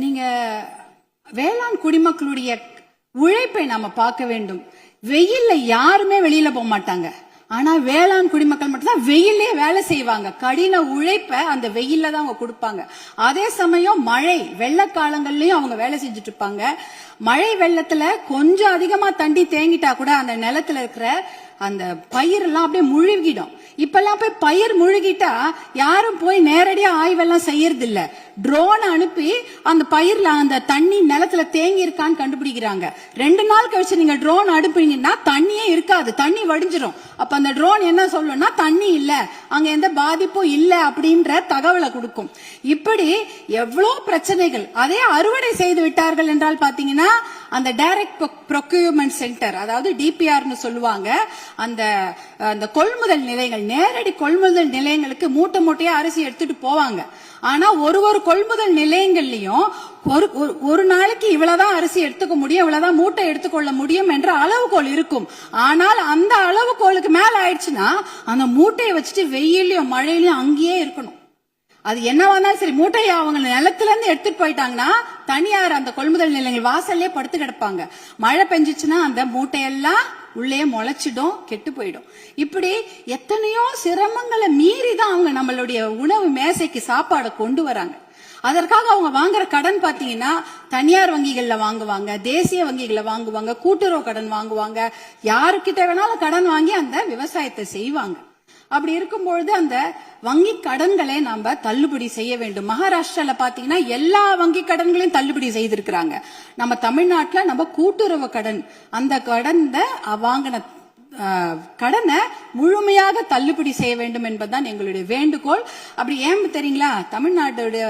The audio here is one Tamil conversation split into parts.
நீங்க வேளாண் குடிமக்களுடைய உழைப்பை நாம பார்க்க வேண்டும். வெயில்ல யாருமே வெளியில போக மாட்டாங்க. ஆனா வேளாண் குடிமக்கள் மட்டும்தான் வெயிலே வேலை செய்வாங்க. கடின உழைப்ப அந்த வெயில்ல தான் அவங்க கொடுப்பாங்க. அதே சமயம் மழை வெள்ள காலங்கள்லயும் அவங்க வேலை செஞ்சுட்டு இருப்பாங்க. மழை வெள்ளத்துல கொஞ்சம் அதிகமா தண்ணி தேங்கிட்டா கூட அந்த நிலத்துல இருக்கிற அந்த பயிர் எல்லாம் அப்படியே முழுகிடும். இப்பெல்லாம் போய் பயிர் முழுகிட்டா யாரும் போய் நேரடியா ஆய்வெல்லாம் செய்யறது இல்ல. ட்ரோன் அனுப்பி அந்த பயிர்ல அந்த தண்ணி நிலத்துல தேங்கி இருக்கான்னு கண்டுபிடிக்கிறாங்க. 2 நாள் கழிச்சு நீங்க ட்ரோன் அனுப்புனீங்கன்னா தண்ணியே இருக்காது, தண்ணி வடிஞ்சிரும். அப்ப அந்த ட்ரோன் என்ன சொல்லும்னா தண்ணி இல்ல, அங்க எந்த பாதிப்பும் இல்ல அப்படின்ற தகவலை கொடுக்கும். இப்படி எவ்வளவு பிரச்சனைகள். அதே அறுவடை செய்து விட்டார்கள் என்றால் பாத்தீங்கன்னா அந்த டைரக்ட் ப்ரொக்யூர்மெண்ட் சென்டர், அதாவது டிபிஆர்னு சொல்லுவாங்க, அந்த கொள்முதல் நிலையங்கள், நேரடி கொள்முதல் நிலையங்களுக்கு மூட்டை மூட்டையா அரிசி எடுத்துட்டு போவாங்க. ஆனா ஒரு கொள்முதல் நிலையங்கள்லயும் ஒரு நாளைக்கு இவ்வளவுதான் அரிசி எடுத்துக்க முடியும், இவ்வளவுதான் மூட்டை எடுத்துக்கொள்ள முடியும் என்ற அளவுகோல் இருக்கும். ஆனால் அந்த அளவுகோலுக்கு மேல ஆயிடுச்சுன்னா அந்த மூட்டையை வச்சுட்டு வெயிலையும் மழையிலையும் அங்கேயே இருக்கணும். அது என்னவானாலும் சரி, மூட்டையை அவங்க நிலத்துல இருந்து எடுத்துட்டு போயிட்டாங்கன்னா தனியார் அந்த கொள்முதல் நிலையங்கள் வாசல்லே படுத்து கிடப்பாங்க. மழை பெஞ்சிச்சுன்னா அந்த மூட்டையெல்லாம் உள்ளே முளைச்சிடும், கெட்டு போயிடும். இப்படி எத்தனையோ சிரமங்களை மீறி தான் அவங்க நம்மளுடைய உணவு மேசைக்கு சாப்பாடை கொண்டு வராங்க. அதற்காக அவங்க வாங்குற கடன் பாத்தீங்கன்னா தனியார் வங்கிகள்ல வாங்குவாங்க, தேசிய வங்கிகள்ல வாங்குவாங்க, கூட்டுறவு கடன் வாங்குவாங்க, யாருக்கிட்ட வேணாலும் கடன் வாங்கி அந்த விவசாயத்தை செய்வாங்க. அப்படி இருக்கும்பொழுது அந்த வங்கி கடன்களை நாம தள்ளுபடி செய்ய வேண்டும். மகாராஷ்டிரால பாத்தீங்கன்னா எல்லா வங்கி கடன்களையும் தள்ளுபடி செய்திருக்கிறாங்க. நம்ம தமிழ்நாட்டுல நம்ம கூட்டுறவு கடன், அந்த கடனை வாங்கின கடனை முழுமையாக தள்ளுபடி செய்ய வேண்டும் என்பதுதான் எங்களுடைய வேண்டுகோள். அப்படி ஏன் தெரியுங்களா, தமிழ்நாட்டுடைய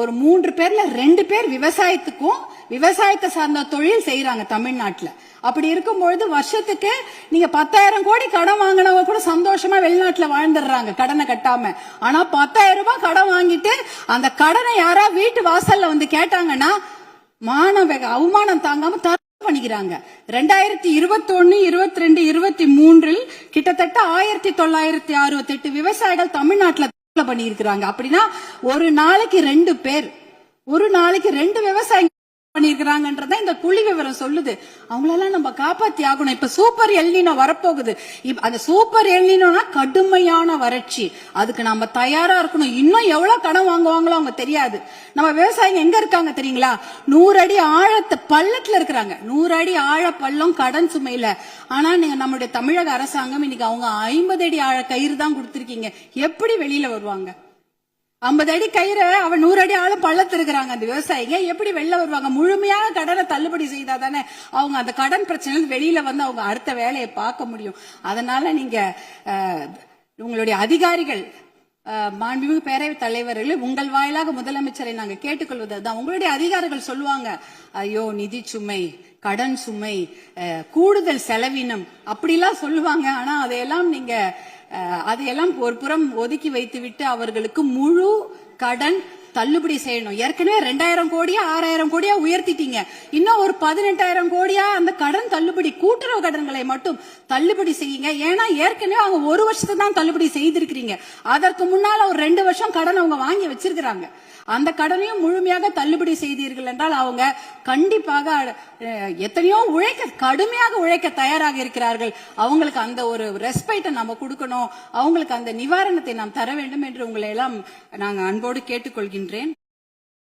ஒரு 3 பேர்ல 2 பேர் விவசாயத்துக்கும் விவசாயத்தை சார்ந்த தொழில் செய்யறாங்க தமிழ்நாட்டுல. அப்படி இருக்கும்பொழுது வருஷத்துக்கு நீங்க 10,000 கோடி கடன் வாங்கினவங்க கூட சந்தோஷமா வெளிநாட்டுல வாழ்ந்துடுறாங்க கடனை கட்டாம. ஆனா 10,000 ரூபாய் கடன் வாங்கிட்டு அந்த கடனை யாரா வீட்டு வாசல்ல வந்து கேட்டாங்கன்னா அவமானம் தாங்காம பண்ணிக்கிறாங்க. 2021, 22, 23 கிட்டத்தட்ட 1968 விவசாயிகள் தமிழ்நாட்டுல பண்ணிருக்கிறாங்க. அப்படின்னா ஒரு நாளைக்கு 2 பேர், ஒரு நாளைக்கு 2 விவசாயிகள் பண்ணிருக்கிறாங்கன்றத இந்த புள்ளி விவரம் சொல்லுது. அவங்களெல்லாம் நம்ம காப்பாத்தி ஆகணும். இப்ப சூப்பர் எல்னினோ வரப்போகுது. அந்த சூப்பர் எல்னினோனா கடுமையான வறட்சி, அதுக்கு நம்ம தயாரா இருக்கணும். இன்னும் எவ்வளவு கடன் வாங்குவாங்களோ அவங்க தெரியாது. நம்ம விவசாயிங்க எங்க இருக்காங்க தெரியுங்களா, 100 அடி ஆழத்தை பள்ளத்துல இருக்கிறாங்க. 100 அடி ஆழ பள்ளம் கடன் சுமையில. ஆனா நீங்க நம்மளுடைய தமிழக அரசாங்கம் இன்னைக்கு அவங்க 50 அடி ஆழ கயிறு தான் கொடுத்திருக்கீங்க. எப்படி வெளியில வருவாங்க? 50 அடி கயிறு, அவன் 100 அடி ஆழம் பள்ளத்து இருக்கிறாங்க. அந்த விவசாயிங்க எப்படி வெளில வருவாங்க? முழுமையாக கடனை தள்ளுபடி செய்தா தானே அவங்க அந்த கடன் பிரச்சனை வெளியில வந்து அவங்க அடுத்த வேலையை பார்க்க முடியும். அதனால நீங்க உங்களுடைய அதிகாரிகள், மாண்புமிகு பேரவைத் தலைவர்கள், உங்கள் வாயிலாக முதலமைச்சரை நாங்க கேட்டுக்கொள்வதுதான், உங்களுடைய அதிகாரிகள் சொல்லுவாங்க, ஐயோ நிதி சுமை, கடன் சுமை, கூடுதல் செலவினம் அப்படிலாம் சொல்லுவாங்க. ஆனா அதையெல்லாம் நீங்க அதையெல்லாம் ஒரு புறம் ஒதுக்கி வைத்து விட்டு அவர்களுக்கு முழு கடன் தள்ளுபடி செய்யணும். ஏற்கனவே 2000 கோடியா 6000 கோடியா உயர்த்திட்டீங்க. இன்னும் ஒரு 18,000 கோடியா அந்த கடன் தள்ளுபடி, கூட்டுறவு கடன்களை மட்டும் தள்ளுபடி செய்யுங்க. ஏன்னா ஏற்கனவே அவங்க 1 வருஷத்தை தான் தள்ளுபடி செய்திருக்கிறீங்க. அதற்கு முன்னால ஒரு 2 வருஷம் கடன் அவங்க வாங்கி வச்சிருக்கிறாங்க. அந்த கடனையும் முழுமையாக தள்ளுபடி செய்தீர்கள் என்றால் அவங்க கண்டிப்பாக எத்தனையோ கடுமையாக உழைக்க தயாராக இருக்கிறார்கள். அவங்களுக்கு அந்த ஒரு ரெஸ்பெக்டை நம்ம கொடுக்கணும், அவங்களுக்கு அந்த நிவாரணத்தை நாம் தர வேண்டும் என்று உங்களை எல்லாம் நாங்கள் அன்போடு கேட்டுக்கொள்கின்றேன்.